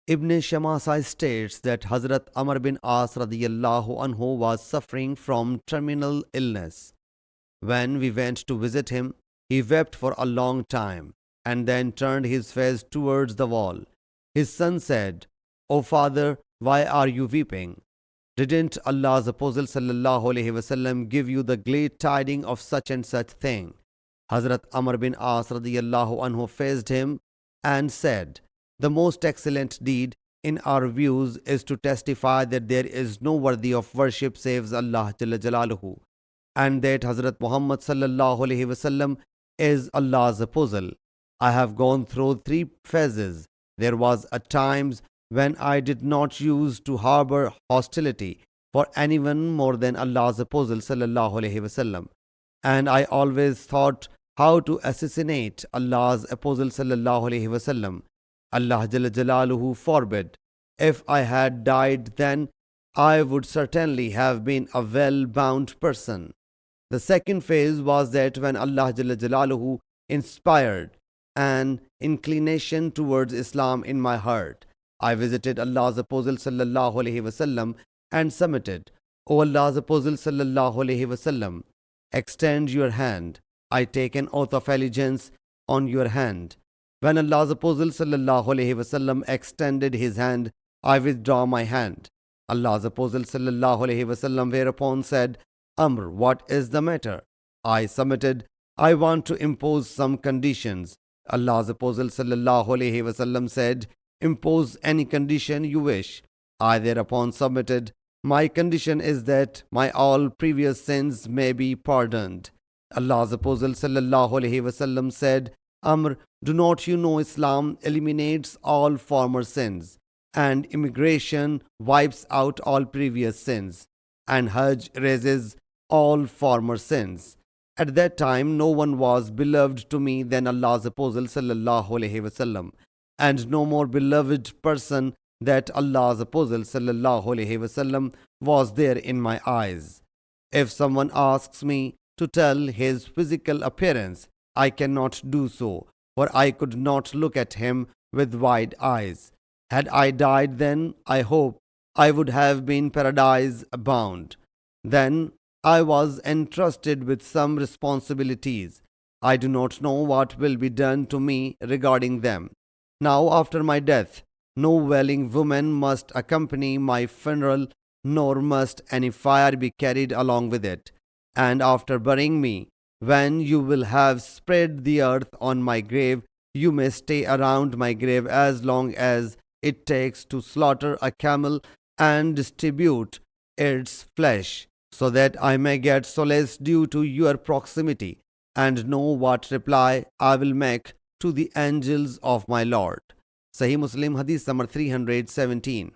Ibn Shamasai states that Hazrat Amr bin As radiyallahu anhu was suffering from terminal illness. When we went to visit him, he wept for a long time and then turned his face towards the wall. His son said, "O father, why are you weeping? Didn't Allah's Apostle sallallahu alaihi wasallam give you the glad tidings of such and such thing?" Hazrat Amr bin As radiyallahu anhu faced him and said, "The most excellent deed in our views is to testify that there is no worthy of worship save Allah Jalla Jalaluhu, and that Hazrat Muhammad sallallahu alaihi wasallam is Allah's apostle. I have gone through three phases. There was a times when I did not use to harbor hostility for anyone more than Allah's apostle sallallahu alaihi wasallam, and I always thought how to assassinate Allah's apostle sallallahu alaihi wasallam. Allah Jalla Jalaluhu forbid. If I had died then, I would certainly have been a well-bound person. The second phase was that when Allah Jalla Jalaluhu inspired an inclination towards Islam in my heart, I visited Allah's Apostle sallallahu alaihi wasallam and submitted. O Allah's Apostle sallallahu alaihi wasallam, extend your hand. I take an oath of allegiance on your hand. When Allah's Apostle sallallahu alaihi wasallam extended his hand, I withdraw my hand. Allah's Apostle sallallahu alaihi wasallam whereupon said, "Amr, what is the matter?" I submitted, "I want to impose some conditions." Allah's Apostle sallallahu alaihi wasallam said, "Impose any condition you wish." I thereupon submitted, "My condition is that my all previous sins may be pardoned." Allah's Apostle sallallahu alaihi wasallam said, "Amr, do not you know Islam eliminates all former sins, and immigration wipes out all previous sins, and Hajj erases all former sins?" At that time, no one was beloved to me than Allah's Apostle sallallahu alaihi wasallam, and no more beloved person that Allah's Apostle sallallahu alaihi wasallam was there in my eyes. If someone asks me to tell his physical appearance, I cannot do so, for I could not look at him with wide eyes. Had I died then, I hope I would have been paradise bound. Then I was entrusted with some responsibilities. I do not know what will be done to me regarding them. Now, after my death, no wailing woman must accompany my funeral, nor must any fire be carried along with it. And after burying me, when you will have spread the earth on my grave, you may stay around my grave as long as it takes to slaughter a camel and distribute its flesh, so that I may get solace due to your proximity, and know what reply I will make to the angels of my Lord. Sahih Muslim Hadees number 317.